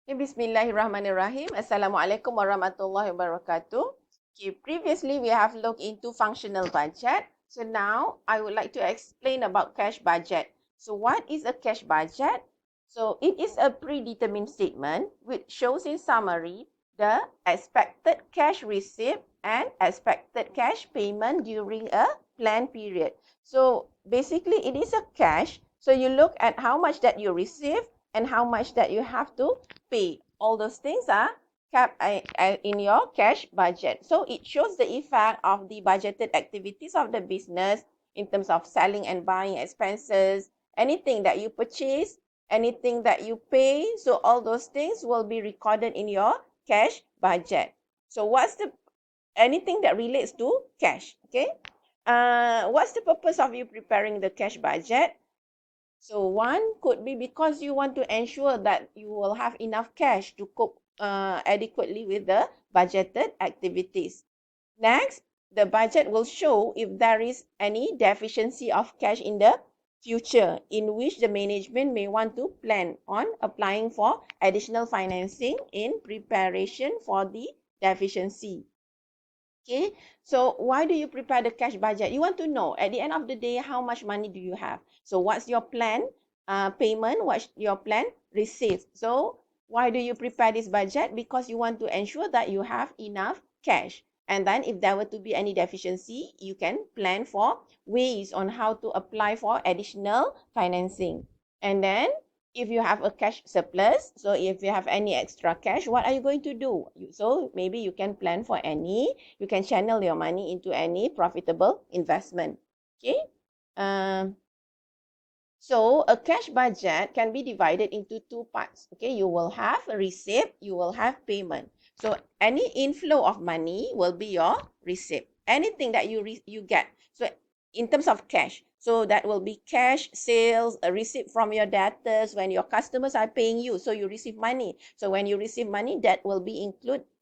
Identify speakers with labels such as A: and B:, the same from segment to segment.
A: Bismillahirrahmanirrahim. Assalamualaikum warahmatullahi wabarakatuh. Okay, previously we have looked into functional budget. So now I would like to explain about cash budget. So what is a cash budget? So it is a predetermined statement which shows in summary the expected cash receipt and expected cash payment during a planned period. So basically it is a cash. So you look at how much that you receive and how much that you have to pay. All those things are kept in your cash budget. So it shows the effect of the budgeted activities of the business in terms of selling and buying expenses, anything that you purchase, anything that you pay. So all those things will be recorded in your cash budget. So what's the anything that relates to cash? Okay. What's the purpose of you preparing the cash budget? So one could be because you want to ensure that you will have enough cash to cope adequately with the budgeted activities. Next, the budget will show if there is any deficiency of cash in the future in which the management may want to plan on applying for additional financing in preparation for the deficiency. Okay, so why do you prepare the cash budget? You want to know at the end of the day how much money do you have. So what's your plan payment? What's your plan receipt? So why do you prepare this budget? Because you want to ensure that you have enough cash. And then if there were to be any deficiency, you can plan for ways on how to apply for additional financing. And then if you have a cash surplus, so if you have any extra cash, what are you going to do? So maybe you can plan for you can channel your money into any profitable investment. Okay. So a cash budget can be divided into two parts. Okay, you will have a receipt, you will have payment. So any inflow of money will be your receipt. Anything that you get. So in terms of cash, so that will be cash, sales, a receipt from your debtors when your customers are paying you. So you receive money. So when you receive money, that will be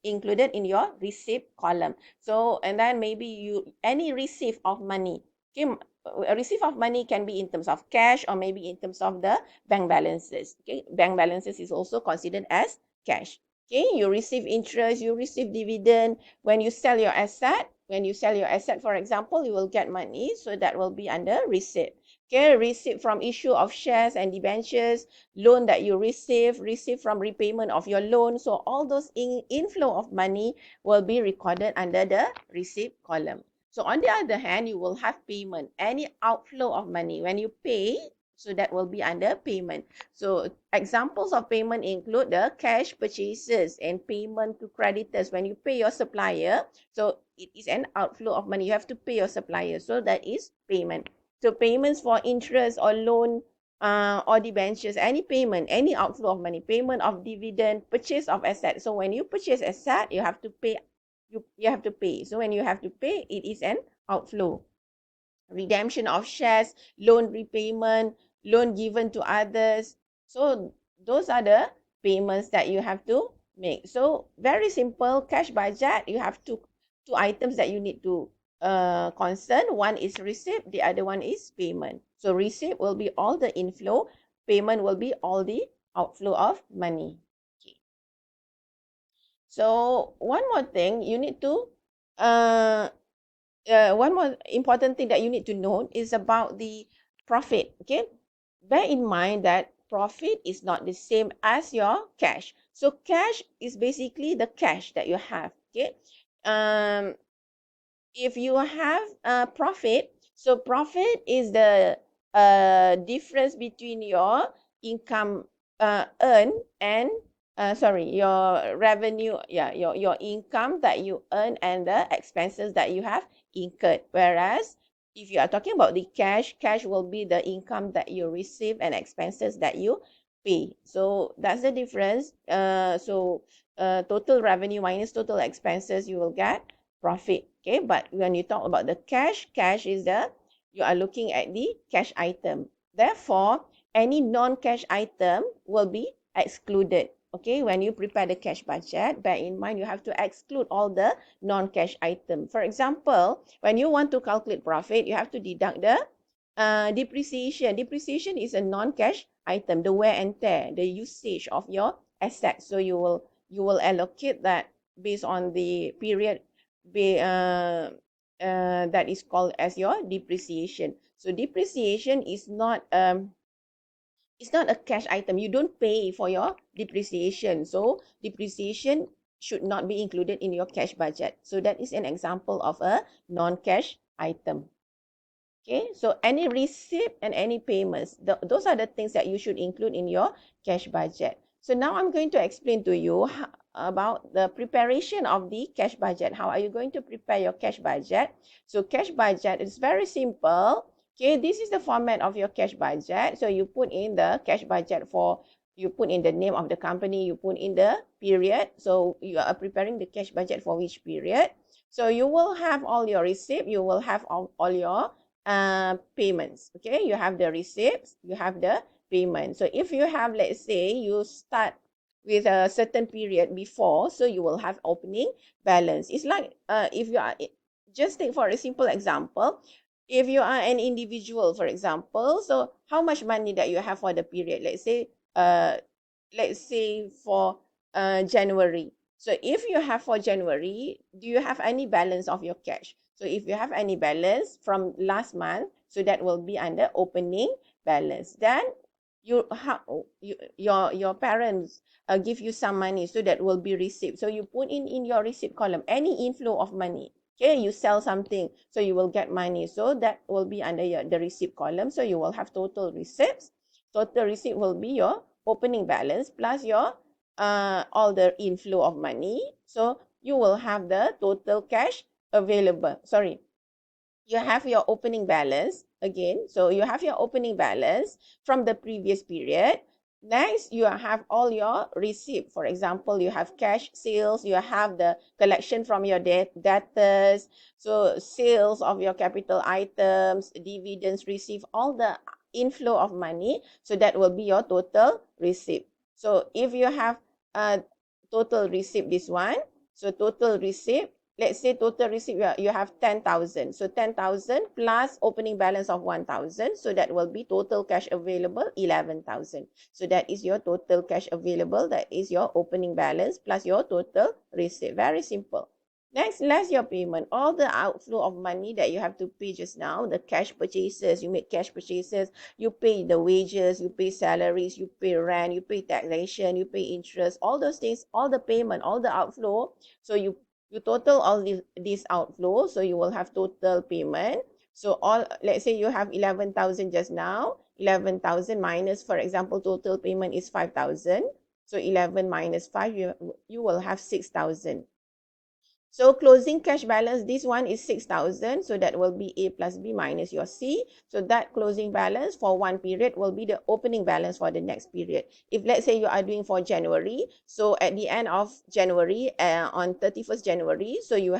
A: included in your receipt column. So and then maybe any receipt of money. Okay, a receipt of money can be in terms of cash or maybe in terms of the bank balances. Okay, bank balances is also considered as cash. Okay, you receive interest, you receive dividend. When you sell your asset, for example, you will get money. So that will be under receipt. Okay, receipt from issue of shares and debentures, loan that you receive from repayment of your loan. So all those inflow of money will be recorded under the receipt column. So on the other hand, you will have payment, any outflow of money. When you pay, so that will be under payment. So examples of payment include the cash purchases and payment to creditors. When you pay your supplier, so it is an outflow of money. You have to pay your supplier. So that is payment. So payments for interest or loan or debentures, any payment, any outflow of money, payment of dividend, purchase of asset. So when you purchase asset, you have to pay you have to pay. So when you have to pay, it is an outflow. Redemption of shares, loan repayment, loan given to others. So those are the payments that you have to make. So very simple cash budget. You have two items that you need to concern. One is receipt, the other one is payment. So receipt will be all the inflow, payment will be all the outflow of money. So one more thing you need to one more important thing that you need to note is about the profit. Okay, bear in mind that profit is not the same as your cash. So cash is basically the cash that you have. Okay, if you have a profit, so profit is the difference between your income earned and your revenue, your income that you earn and the expenses that you have incurred. Whereas if you are talking about the cash will be the income that you receive and expenses that you pay. So that's the difference. Total revenue minus total expenses, you will get profit. Okay, but when you talk about the cash is you are looking at the cash item. Therefore, any non-cash item will be excluded. Okay, when you prepare the cash budget, bear in mind you have to exclude all the non-cash item. For example, when you want to calculate profit, you have to deduct the depreciation. Depreciation is a non-cash item, the wear and tear, the usage of your asset. So you will allocate that based on the period that is called as your depreciation. So depreciation is not it's not a cash item. You don't pay for your depreciation. So depreciation should not be included in your cash budget. So that is an example of a non-cash item. Okay, so any receipt and any payments, those are the things that you should include in your cash budget. So now I'm going to explain to you about the preparation of the cash budget. How are you going to prepare your cash budget? So cash budget is very simple. Okay, this is the format of your cash budget. So you put in the cash budget you put in the name of the company, you put in the period. So you are preparing the cash budget for which period. So you will have all your receipt, you will have all your payments. Okay, you have the receipts, you have the payment. So if you have, let's say you start with a certain period before, so you will have opening balance. It's like if you are, just take for a simple example, if you are an individual, for example, so how much money that you have for the period, let's say for January. So if you have for January, do you have any balance of your cash? So if you have any balance from last month, so that will be under opening balance. Then your parents give you some money, so that will be receipt. So you put in your receipt column any inflow of money. Okay, you sell something, so you will get money. So that will be under the receipt column. So you will have total receipts. Total receipt will be your opening balance plus your all the inflow of money. So you will have the total cash available. Sorry, you have your opening balance again. So you have your opening balance from the previous period. Next, you have all your receipt. For example, you have cash sales, you have the collection from your debtors, so sales of your capital items, dividends received, all the inflow of money. So that will be your total receipt. So if you have a total receipt, this one, so total receipt, let's say total receipt you have 10,000. So 10,000 plus opening balance of 1,000. So that will be total cash available 11,000. So that is your total cash available. That is your opening balance plus your total receipt. Very simple. Next, less your payment. All the outflow of money that you have to pay just now, the cash purchases, you make cash purchases, you pay the wages, you pay salaries, you pay rent, you pay taxation, you pay interest, all those things, all the payment, all the outflow. So you total all these outflow, so you will have total payment. So all, let's say you have 11,000 just now, 11,000 minus, for example, total payment is 5,000. So 11 minus 5, you will have 6,000. So closing cash balance, this one is 6,000. So that will be A plus B minus your C. So that closing balance for one period will be the opening balance for the next period. If let's say you are doing for January, so at the end of January, on 31st January, so you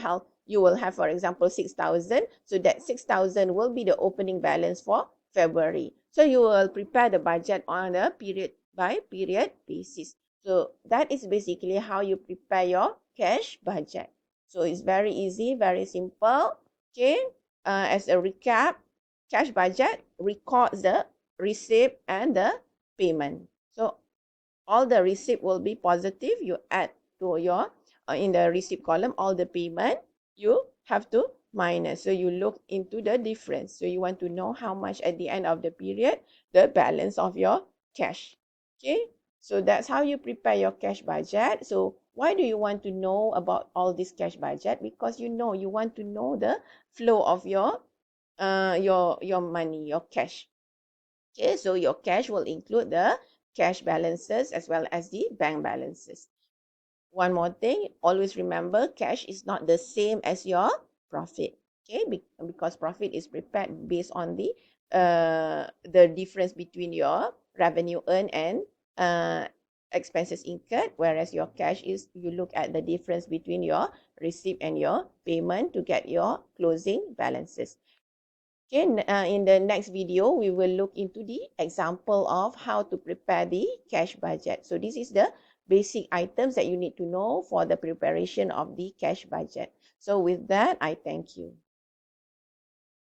A: will have, for example, 6,000. So that 6,000 will be the opening balance for February. So you will prepare the budget on a period by period basis. So that is basically how you prepare your cash budget. So it's very easy, very simple. Okay, as a recap, cash budget records the receipt and the payment. So all the receipt will be positive. You add to your, in the receipt column, all the payment, you have to minus. So you look into the difference. So you want to know how much at the end of the period, the balance of your cash. Okay, so that's how you prepare your cash budget. So why do you want to know about all this cash budget? Because you want to know the flow of your money, your cash. Okay, so your cash will include the cash balances as well as the bank balances. One more thing, always remember cash is not the same as your profit. Okay, because profit is prepared based on the difference between your revenue earned and expenses incurred, whereas your cash is, you look at the difference between your receipt and your payment to get your closing balances. Okay, in the next video, we will look into the example of how to prepare the cash budget. So this is the basic items that you need to know for the preparation of the cash budget. So with that, I thank you.